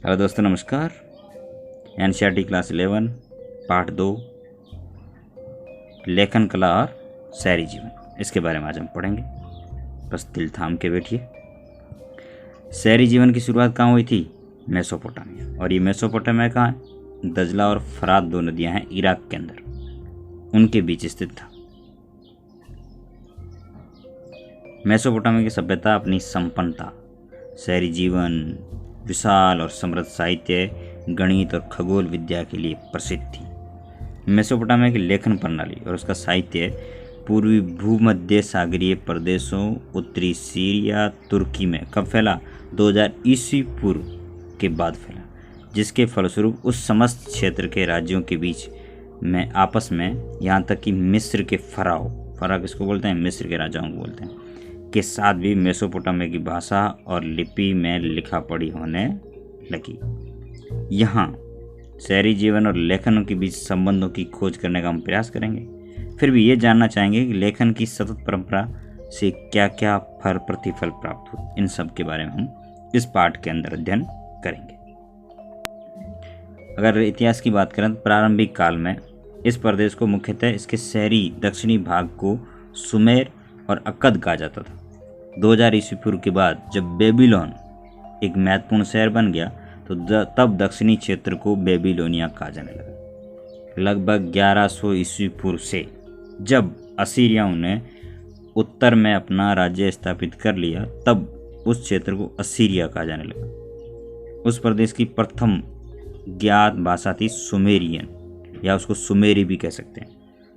Hello दोस्तों, नमस्कार। NCERT class 11 part 2 लेखन कला और शहरी जीवन, इसके बारे में आज हम पढ़ेंगे। बस दिल थाम के बैठिए। शहरी जीवन की शुरुआत कहाँ हुई थी? मेसोपोटामिया। और ये मेसोपोटामिया कहाँ है? दजला और फरात दो नदियां हैं इराक के अंदर, उनके बीच स्थित था। मेसोपोटामिया की सभ्यता अपनी संपन्नता, शहरी जीवन, विशाल और समृद्ध साहित्य, गणित और खगोल विद्या के लिए प्रसिद्ध थी। मेसोपोटामिया की लेखन प्रणाली और उसका साहित्य पूर्वी भूमध्य सागरीय प्रदेशों, उत्तरी सीरिया, तुर्की में कब फैला? 2000 ईस्वी पूर्व के बाद फैला, जिसके फलस्वरूप उस समस्त क्षेत्र के राज्यों के बीच में आपस में, यहाँ तक कि मिस्र के फराव किसको बोलते हैं? मिस्र के राजाओं को बोलते हैं, के साथ भी मेसोपोटामिया की भाषा और लिपि में लिखा पढ़ी होने लगी। यहाँ शहरी जीवन और लेखनों के बीच संबंधों की खोज करने का हम प्रयास करेंगे। फिर भी ये जानना चाहेंगे कि लेखन की सतत परंपरा से क्या क्या फल प्रतिफल प्राप्त हुए। इन सब के बारे में हम इस पाठ के अंदर अध्ययन करेंगे। अगर इतिहास की बात करें तो प्रारंभिक काल में इस प्रदेश को मुख्यतः इसके शहरी दक्षिणी भाग को सुमेर और अक्कद कहा जाता था। 2000 ईस्वी पूर्व के बाद जब बेबीलोन एक महत्वपूर्ण शहर बन गया तो तब दक्षिणी क्षेत्र को बेबीलोनिया कहा जाने लगा। लगभग 1100 ईस्वी पूर्व से जब असीरियाओं ने उत्तर में अपना राज्य स्थापित कर लिया, तब उस क्षेत्र को असीरिया कहा जाने लगा। उस प्रदेश की प्रथम ज्ञात भाषा थी सुमेरियन, या उसको सुमेरी भी कह सकते हैं।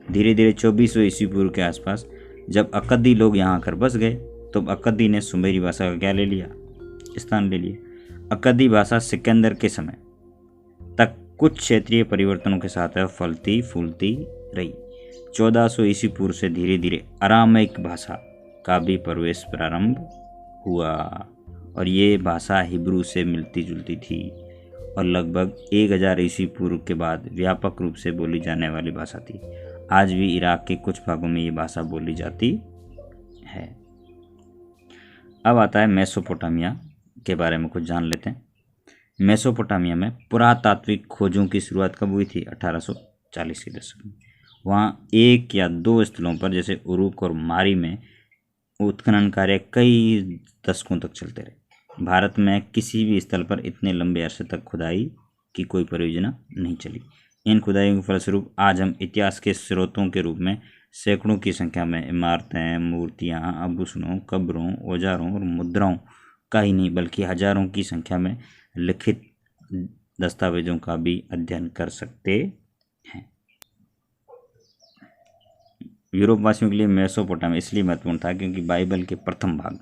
धीरे धीरे 2400 ईस्वी पूर्व के आसपास जब अक्कदी लोग यहाँ आकर बस गए तो अक्कदी ने सुमेरी भाषा का क्या ले लिया? स्थान ले लिया। अक्कदी भाषा सिकंदर के समय तक कुछ क्षेत्रीय परिवर्तनों के साथ फलती फूलती रही। 1400 ईस्वी पूर्व से धीरे धीरे अरामिक भाषा का भी प्रवेश प्रारंभ हुआ, और ये भाषा हिब्रू से मिलती जुलती थी और लगभग 1000 ईस्वी पूर्व के बाद व्यापक रूप से बोली जाने वाली भाषा थी। आज भी इराक के कुछ भागों में ये भाषा बोली जाती है। अब आता है मेसोपोटामिया के बारे में कुछ जान लेते हैं। मेसोपोटामिया में पुरातात्विक खोजों की शुरुआत कब हुई थी? 1840 के दशक में। वहाँ एक या दो स्थलों पर जैसे उरुक और मारी में उत्खनन कार्य कई दशकों तक चलते रहे। भारत में किसी भी स्थल पर इतने लंबे अरसे तक खुदाई की कोई परियोजना नहीं चली। इन खुदाइयों के फलस्वरूप आज हम इतिहास के स्रोतों के रूप में सैकड़ों की संख्या में इमारतें, मूर्तियां, आभूषणों, कब्रों, औजारों और मुद्राओं का ही नहीं बल्कि हजारों की संख्या में लिखित दस्तावेजों का भी अध्ययन कर सकते हैं। यूरोप वासियों के लिए मेसोपोटामिया इसलिए महत्वपूर्ण था क्योंकि बाइबल के प्रथम भाग,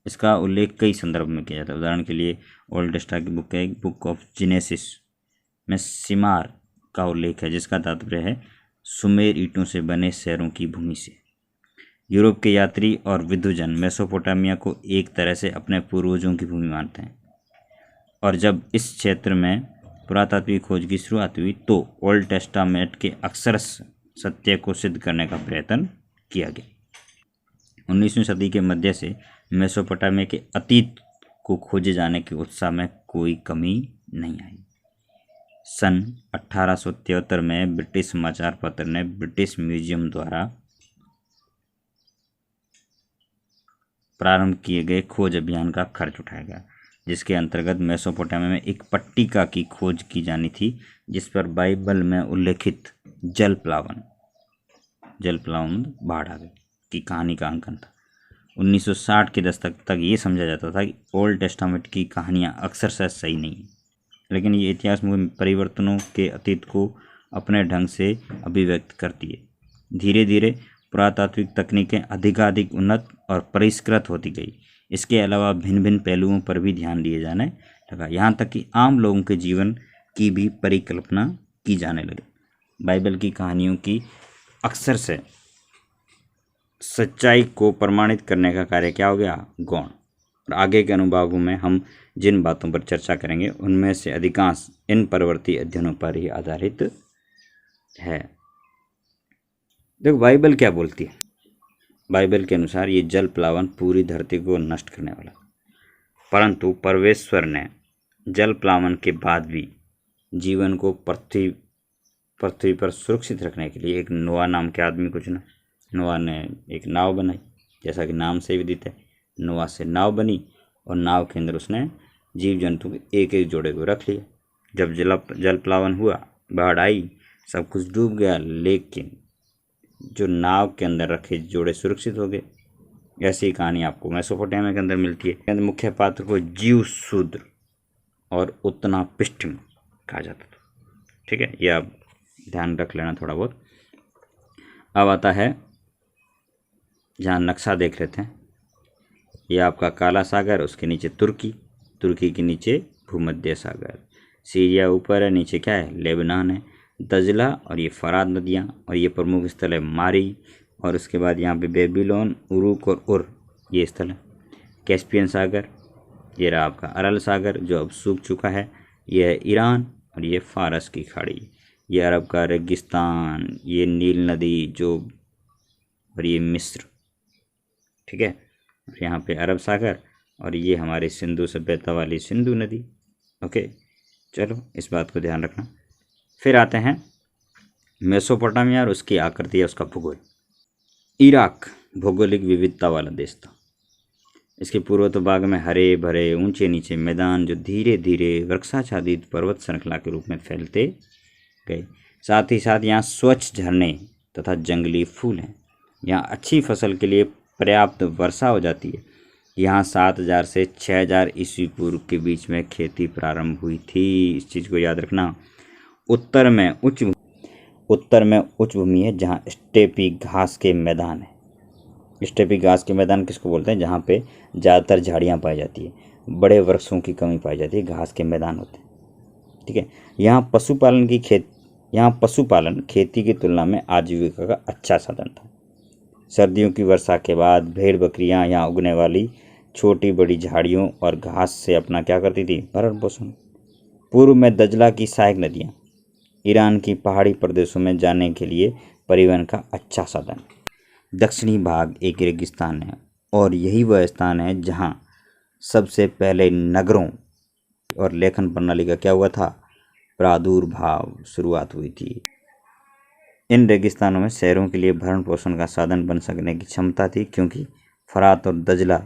इसका उल्लेख कई संदर्भ में किया जाता है। उदाहरण के लिए ओल्ड टेस्टामेंट की बुक है, बुक ऑफ जेनेसिस में सिमार का उल्लेख है, जिसका तात्पर्य है सुमेर ईंटों से बने शहरों की भूमि से। यूरोप के यात्री और विद्वजन मेसोपोटामिया को एक तरह से अपने पूर्वजों की भूमि मानते हैं, और जब इस क्षेत्र में पुरातात्विक खोज की शुरुआत हुई तो ओल्ड टेस्टामेंट के अक्षरश सत्य को सिद्ध करने का प्रयत्न किया गया। 19वीं सदी के मध्य से मेसोपोटामिया के अतीत को खोजे जाने के उत्साह में कोई कमी नहीं आई। सन 1873 में ब्रिटिश समाचार पत्र ने ब्रिटिश म्यूजियम द्वारा प्रारंभ किए गए खोज अभियान का खर्च उठाया गया, जिसके अंतर्गत मेसोपोटामिया में एक पट्टिका की खोज की जानी थी, जिस पर बाइबल में उल्लेखित जल प्लावन बाढ़ आ गई की कहानी का अंकन था। 1960 के दशक तक ये समझा जाता था कि ओल्ड टेस्टामेंट की कहानियाँ अक्सर सही नहीं है, लेकिन ये इतिहास में परिवर्तनों के अतीत को अपने ढंग से अभिव्यक्त करती है। धीरे धीरे पुरातात्विक तकनीकें अधिकाधिक उन्नत और परिष्कृत होती गई। इसके अलावा भिन्न भिन्न पहलुओं पर भी ध्यान दिए जाने लगा, यहाँ तक कि आम लोगों के जीवन की भी परिकल्पना की जाने लगी। बाइबल की कहानियों की अक्सर से सच्चाई को प्रमाणित करने का कार्य क्या हो गया? गौण। और आगे के अनुभागों में हम जिन बातों पर चर्चा करेंगे उनमें से अधिकांश इन परवर्ती अध्ययनों पर ही आधारित है। देखो बाइबल क्या बोलती है। बाइबल के अनुसार ये जल प्लावन पूरी धरती को नष्ट करने वाला, परंतु परमेश्वर ने जल प्लावन के बाद भी जीवन को पृथ्वी पर सुरक्षित रखने के लिए एक नोआ नाम के आदमी को चुना। नोआ ने एक नाव बनाई, जैसा कि नाम से विदित है, नोआ से नाव बनी और नाव के अंदर उसने जीव जंतु के एक एक जोड़े को रख लिया। जब जल प्लावन हुआ, बाढ़ आई, सब कुछ डूब गया, लेकिन जो नाव के अंदर रखे जोड़े सुरक्षित हो गए। ऐसी कहानी आपको मेसोपोटामिया के अंदर मिलती है। मुख्य पात्र को जीव शूद्र और उतना पिष्ट कहा जाता था। ठीक है, ये आप ध्यान रख लेना थोड़ा बहुत। अब आता है, जहाँ नक्शा देख लेते हैं, ये आपका काला सागर, उसके नीचे तुर्की, तुर्की के नीचे भूमध्य सागर, सीरिया ऊपर है, नीचे क्या है, लेबनान है, दजला और ये फरात नदियाँ, और ये प्रमुख स्थल है मारी, और उसके बाद यहाँ पे बेबीलोन, उरुक और उर, ये स्थल है। कैस्पियन सागर, ये रहा आपका अरल सागर जो अब सूख चुका है, ये है ईरान, और ये फारस की खाड़ी, ये अरब का रेगिस्तान, ये नील नदी जो, और ये मिस्र। ठीक है, यहाँ पे अरब सागर, और ये हमारी सिंधु सभ्यता वाली सिंधु नदी। ओके, चलो इस बात को ध्यान रखना। फिर आते हैं मेसोपोटामिया और उसकी आकृति है, उसका भूगोल। इराक भौगोलिक विविधता वाला देश था। इसके पूर्वोत्तर भाग में हरे भरे ऊंचे नीचे मैदान जो धीरे धीरे वृक्षाच्छादित पर्वत श्रृंखला के रूप में फैलते गए। साथ ही साथ यहाँ स्वच्छ झरने तथा जंगली फूल हैं। यहाँ अच्छी फसल के लिए पर्याप्त वर्षा हो जाती है। यहाँ 7000 से 6000 ईस्वी पूर्व के बीच में खेती प्रारंभ हुई थी। इस चीज़ को याद रखना। उत्तर में उच्च भूमि है, जहाँ स्टेपी घास के मैदान है। स्टेपी घास के मैदान किसको बोलते हैं? जहाँ पे ज़्यादातर झाड़ियाँ पाई जाती है, बड़े वृक्षों की कमी पाई जाती है, घास के मैदान होते हैं। ठीक है, यहाँ पशुपालन खेती की तुलना में आजीविका का अच्छा साधन था। सर्दियों की वर्षा के बाद भेड़ बकरियाँ यहाँ उगने वाली छोटी बड़ी झाड़ियों और घास से अपना क्या करती थी? भरण पोषण। पूर्व में दजला की सहायक नदियाँ ईरान की पहाड़ी प्रदेशों में जाने के लिए परिवहन का अच्छा साधन। दक्षिणी भाग एक रेगिस्तान है, और यही वह स्थान है जहाँ सबसे पहले नगरों और लेखन प्रणाली का क्या हुआ था? प्रादुर्भाव, शुरुआत हुई थी। इन रेगिस्तानों में शहरों के लिए भरण पोषण का साधन बन सकने की क्षमता थी, क्योंकि फरात और दजला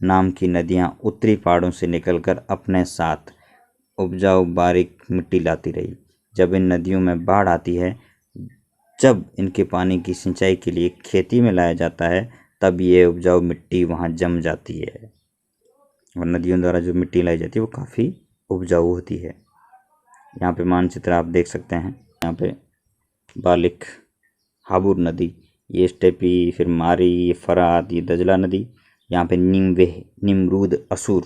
नाम की नदियाँ उत्तरी पहाड़ों से निकलकर अपने साथ उपजाऊ बारीक मिट्टी लाती रही। जब इन नदियों में बाढ़ आती है, जब इनके पानी की सिंचाई के लिए खेती में लाया जाता है, तब ये उपजाऊ मिट्टी वहाँ जम जाती है, और नदियों द्वारा जो मिट्टी लाई जाती है वो काफ़ी उपजाऊ होती है। यहाँ पे मानचित्र आप देख सकते हैं। यहाँ पे बालिक, हाबुर नदी, ये स्टेपी, फिर मारी, ये फरात, ये दजला नदी। यहाँ पे निम्वेह, निमरूद, असुर,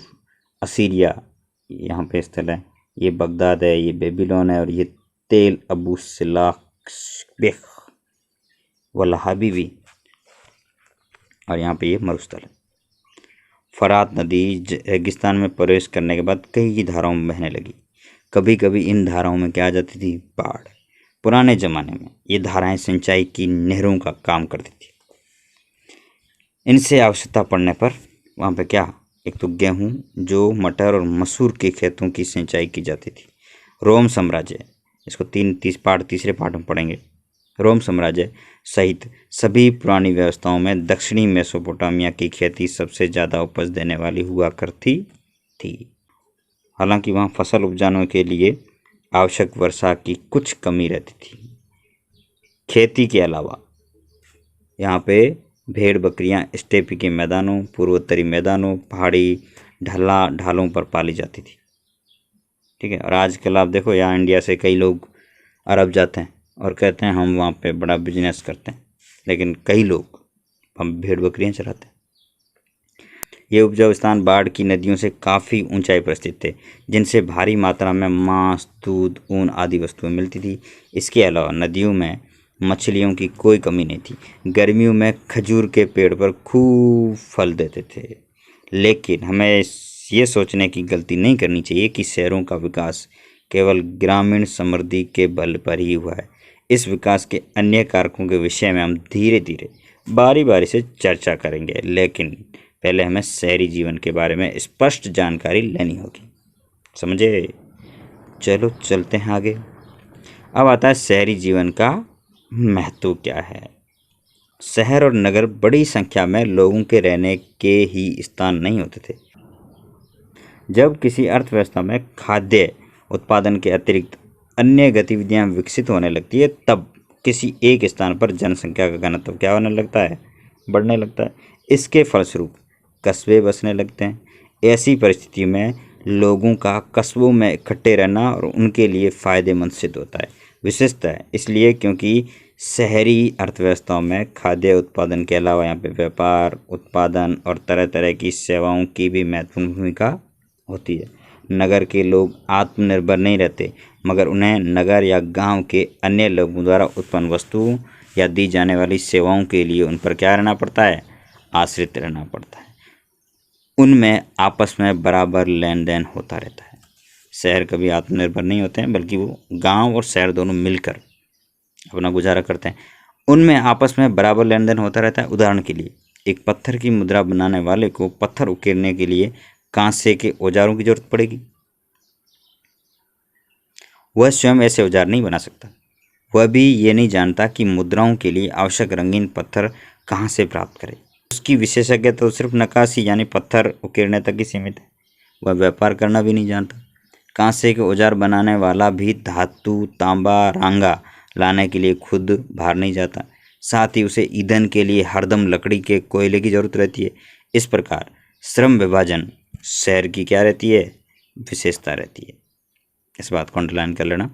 असीरिया यहाँ पे स्थल है। ये बगदाद है, ये बेबीलोन है, और ये तेल अबू सिलाख वल्हाबी भी, और यहाँ पे ये मरुस्थल है। फरात नदी रेगिस्तान में प्रवेश करने के बाद कई धाराओं में बहने लगी। कभी कभी इन धाराओं में क्या आ जाती थी? बाढ़। पुराने ज़माने में ये धाराएं सिंचाई की नहरों का काम करती थी। इनसे आवश्यकता पड़ने पर वहाँ पे क्या, एक तो गेहूँ, जौ, मटर और मसूर के खेतों की सिंचाई की जाती थी। रोम साम्राज्य, इसको तीसरे पार्ट में पढ़ेंगे। रोम साम्राज्य सहित सभी पुरानी व्यवस्थाओं में दक्षिणी मेसोपोटामिया की खेती सबसे ज़्यादा उपज देने वाली हुआ करती थी। हालांकि वहाँ फसल उपजाने के लिए आवश्यक वर्षा की कुछ कमी रहती थी। खेती के अलावा यहाँ पे भेड़ बकरियाँ स्टेपी के मैदानों, पूर्वोत्तरी मैदानों, पहाड़ी ढालों पर पाली जाती थी। ठीक है, और आजकल आप देखो, यहाँ इंडिया से कई लोग अरब जाते हैं और कहते हैं हम वहाँ पे बड़ा बिजनेस करते हैं, लेकिन कई लोग हम भेड़ बकरियाँ चलाते हैं। ये उपजाऊ स्थान बाढ़ की नदियों से काफ़ी ऊंचाई पर स्थित थे, जिनसे भारी मात्रा में मांस, दूध, ऊन आदि वस्तुएं मिलती थी। इसके अलावा नदियों में मछलियों की कोई कमी नहीं थी। गर्मियों में खजूर के पेड़ पर खूब फल देते थे। लेकिन हमें ये सोचने की गलती नहीं करनी चाहिए कि शहरों का विकास केवल ग्रामीण समृद्धि के बल पर ही हुआ है। इस विकास के अन्य कारकों के विषय में हम धीरे धीरे बारी बारी से चर्चा करेंगे, लेकिन पहले हमें शहरी जीवन के बारे में स्पष्ट जानकारी लेनी होगी। समझे? चलो चलते हैं आगे। अब आता है शहरी जीवन का महत्व क्या है। शहर और नगर बड़ी संख्या में लोगों के रहने के ही स्थान नहीं होते थे। जब किसी अर्थव्यवस्था में खाद्य उत्पादन के अतिरिक्त अन्य गतिविधियां विकसित होने लगती है, तब किसी एक स्थान पर जनसंख्या का घनत्व क्या होने लगता है, बढ़ने लगता है। इसके फलस्वरूप कस्बे बसने लगते हैं। ऐसी परिस्थिति में लोगों का कस्बों में इकट्ठे रहना और उनके लिए फ़ायदेमंद सिद्ध होता है। विशेषतः इसलिए क्योंकि शहरी अर्थव्यवस्थाओं में खाद्य उत्पादन के अलावा यहाँ पे व्यापार, उत्पादन और तरह तरह की सेवाओं की भी महत्वपूर्ण भूमिका होती है। नगर के लोग आत्मनिर्भर नहीं रहते, मगर उन्हें नगर या गांव के अन्य लोगों द्वारा उत्पन्न वस्तुओं या दी जाने वाली सेवाओं के लिए उन पर क्या रहना पड़ता है, आश्रित रहना पड़ता है। उनमें आपस में बराबर लेन देन होता रहता है। शहर कभी आत्मनिर्भर नहीं होते हैं, बल्कि वो गांव और शहर दोनों मिलकर अपना गुजारा करते हैं। उनमें आपस में बराबर लेन देन होता रहता है। उदाहरण के लिए, एक पत्थर की मुद्रा बनाने वाले को पत्थर उकेरने के लिए कांसे के औजारों की जरूरत पड़ेगी। वह स्वयं ऐसे औजार नहीं बना सकता। वह भी ये नहीं जानता कि मुद्राओं के लिए आवश्यक रंगीन पत्थर कहाँ से प्राप्त करे। उसकी विशेषज्ञता तो सिर्फ नक्काशी यानी पत्थर उकेरने तक ही सीमित है। वह व्यापार करना भी नहीं जानता। कांसे के औजार बनाने वाला भी धातु, तांबा, रांगा लाने के लिए खुद बाहर नहीं जाता। साथ ही उसे ईंधन के लिए हरदम लकड़ी के कोयले की जरूरत रहती है। इस प्रकार श्रम विभाजन शहर की क्या रहती है, विशेषता रहती है। इस बात को अंडरलाइन कर लेना।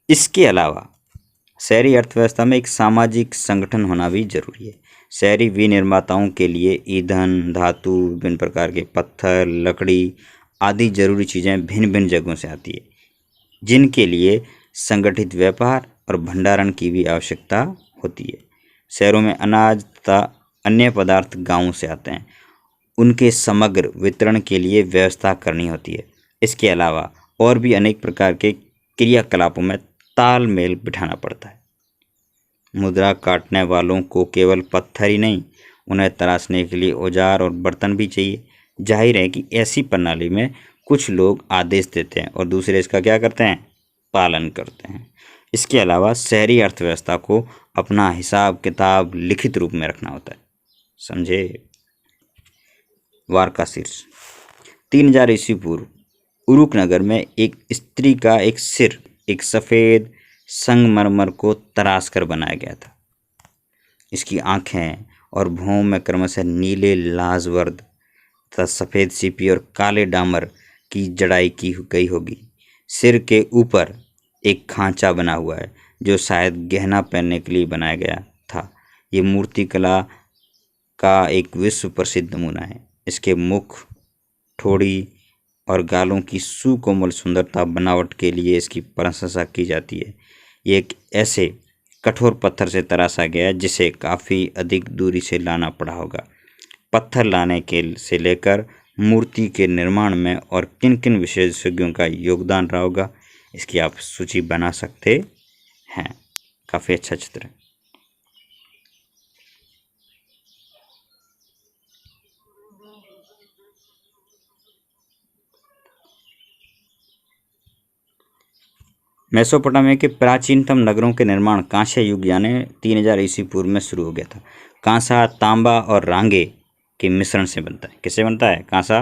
इसके अलावा शहरी अर्थव्यवस्था में एक सामाजिक संगठन होना भी जरूरी है। शहरी विनिर्माताओं के लिए ईंधन, धातु, विभिन्न प्रकार के पत्थर, लकड़ी आदि जरूरी चीज़ें भिन्न भिन्न जगहों से आती है, जिनके लिए संगठित व्यापार और भंडारण की भी आवश्यकता होती है। शहरों में अनाज तथा अन्य पदार्थ गांवों से आते हैं। उनके समग्र वितरण के लिए व्यवस्था करनी होती है। इसके अलावा और भी अनेक प्रकार के क्रियाकलापों में तालमेल बिठाना पड़ता है। मुद्रा काटने वालों को केवल पत्थर ही नहीं, उन्हें तराशने के लिए औजार और बर्तन भी चाहिए। जाहिर है कि ऐसी प्रणाली में कुछ लोग आदेश देते हैं और दूसरे इसका क्या करते हैं, पालन करते हैं। इसके अलावा शहरी अर्थव्यवस्था को अपना हिसाब किताब लिखित रूप में रखना होता है। समझे? वार का शीर्ष 3000 ईस्वी पूर्व उरुक नगर में एक स्त्री का एक सिर एक सफ़ेद संगमरमर को तराश कर बनाया गया था। इसकी आंखें और भौं में क्रमशः नीले लाजवर्द तथा सफ़ेद सीपी और काले डामर की जड़ाई की गई होगी। सिर के ऊपर एक खांचा बना हुआ है जो शायद गहना पहनने के लिए बनाया गया था। ये मूर्तिकला का एक विश्व प्रसिद्ध नमूना है। इसके मुख, ठोड़ी और गालों की सुकोमल सुंदरता बनावट के लिए इसकी प्रशंसा की जाती है। ये एक ऐसे कठोर पत्थर से तराशा गया है जिसे काफ़ी अधिक दूरी से लाना पड़ा होगा। पत्थर लाने के से लेकर मूर्ति के निर्माण में और किन किन विशेषज्ञों का योगदान रहा होगा, इसकी आप सूची बना सकते हैं। काफ़ी अच्छा चित्र है। मेसोपोटामिया के प्राचीनतम नगरों के निर्माण कांस्य युग यानी 3000 ईस्वी पूर्व में शुरू हो गया था। कांसा, तांबा और रांगे के मिश्रण से बनता है। किससे बनता है? कांसा,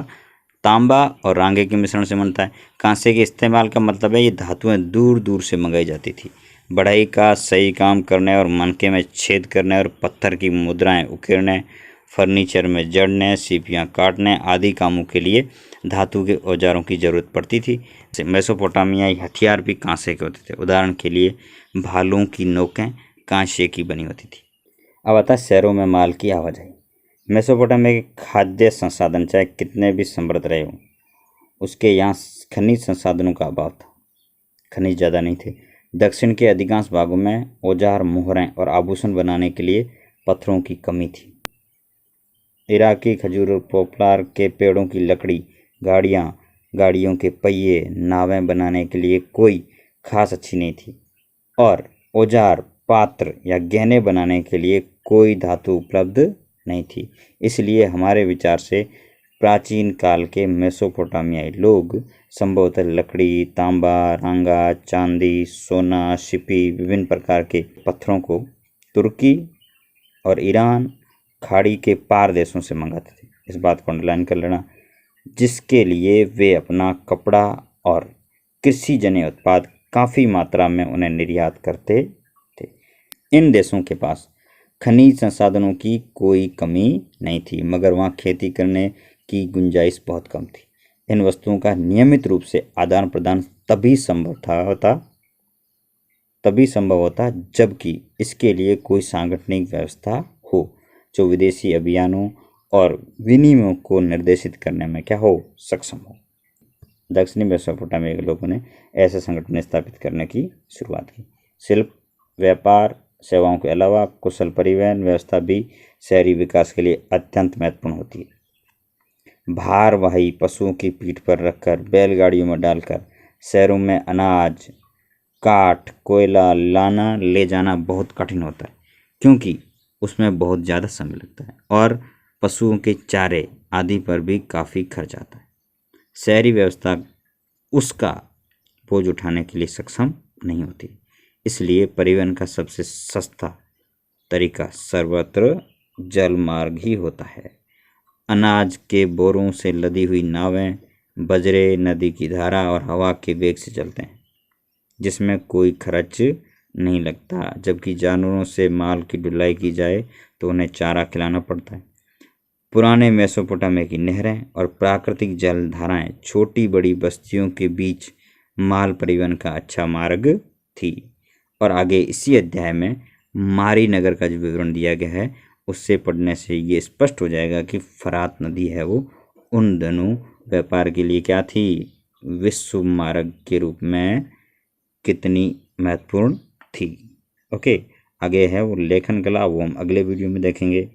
तांबा और रांगे के मिश्रण से बनता है। कांसे के इस्तेमाल का मतलब है ये धातुएं दूर दूर से मंगाई जाती थी। बढ़ई का सही काम करने और मनके में छेद करने और पत्थर की मुद्राएं उकेरने, फर्नीचर में जड़ने, सीपियाँ काटने आदि कामों के लिए धातु के औजारों की जरूरत पड़ती थी। मेसोपोटामियाई हथियार भी कांसे के होते थे। उदाहरण के लिए भालों की नोकें कांसे की बनी होती थी। अब आता है शहरों में माल की आवाजाही। मेसोपोटामिया के खाद्य संसाधन चाहे कितने भी समृद्ध रहे हों, उसके यहाँ खनिज संसाधनों का अभाव था। खनिज ज़्यादा नहीं थे। दक्षिण के अधिकांश भागों में औजार, मोहरें और आभूषण बनाने के लिए पत्थरों की कमी थी। इराकी खजूर और पोपलार के पेड़ों की लकड़ी, गाड़ियों के पहिए, नावें बनाने के लिए कोई खास अच्छी नहीं थी और औजार, पात्र या गहने बनाने के लिए कोई धातु उपलब्ध नहीं थी। इसलिए हमारे विचार से प्राचीन काल के मेसोपोटामियाई लोग संभवतः लकड़ी, तांबा, रांगा, चांदी, सोना, शिपी, विभिन्न प्रकार के पत्थरों को तुर्की और ईरान, खाड़ी के पार देशों से मंगाते थे। इस बात को अंडरलाइन कर लेना, जिसके लिए वे अपना कपड़ा और कृषि जन्य उत्पाद काफ़ी मात्रा में उन्हें निर्यात करते थे। इन देशों के पास खनिज संसाधनों की कोई कमी नहीं थी, मगर वहाँ खेती करने की गुंजाइश बहुत कम थी। इन वस्तुओं का नियमित रूप से आदान प्रदान तभी संभव होता जबकि इसके लिए कोई सांगठनिक व्यवस्था हो जो विदेशी अभियानों और विनिमयों को निर्देशित करने में क्या हो, सक्षम हो। दक्षिणी मेसोपोटामिया के लोगों ने ऐसे संगठन स्थापित करने की शुरुआत की। शिल्प, व्यापार, सेवाओं के अलावा कुशल परिवहन व्यवस्था भी शहरी विकास के लिए अत्यंत महत्वपूर्ण होती है। भारवाही पशुओं की पीठ पर रखकर बैलगाड़ियों में डालकर शहरों में अनाज, काठ, कोयला लाना ले जाना बहुत कठिन होता है, क्योंकि उसमें बहुत ज़्यादा समय लगता है और पशुओं के चारे आदि पर भी काफ़ी खर्च आता है। शहरी व्यवस्था उसका बोझ उठाने के लिए सक्षम नहीं होती, इसलिए परिवहन का सबसे सस्ता तरीका सर्वत्र जल मार्ग ही होता है। अनाज के बोरों से लदी हुई नावें बजरे, नदी की धारा और हवा के वेग से चलते हैं, जिसमें कोई खर्च नहीं लगता। जबकि जानवरों से माल की ढुलाई की जाए तो उन्हें चारा खिलाना पड़ता है। पुराने मेसोपोटामिया की नहरें और प्राकृतिक जल धाराएं छोटी बड़ी बस्तियों के बीच माल परिवहन का अच्छा मार्ग थी। और आगे इसी अध्याय में मारी नगर का जो विवरण दिया गया है उससे पढ़ने से ये स्पष्ट हो जाएगा कि फरात नदी है वो उन दिनों व्यापार के लिए क्या थी, विश्व मार्ग के रूप में कितनी महत्वपूर्ण थी। ओके, आगे है वो लेखन कला, वो हम अगले वीडियो में देखेंगे।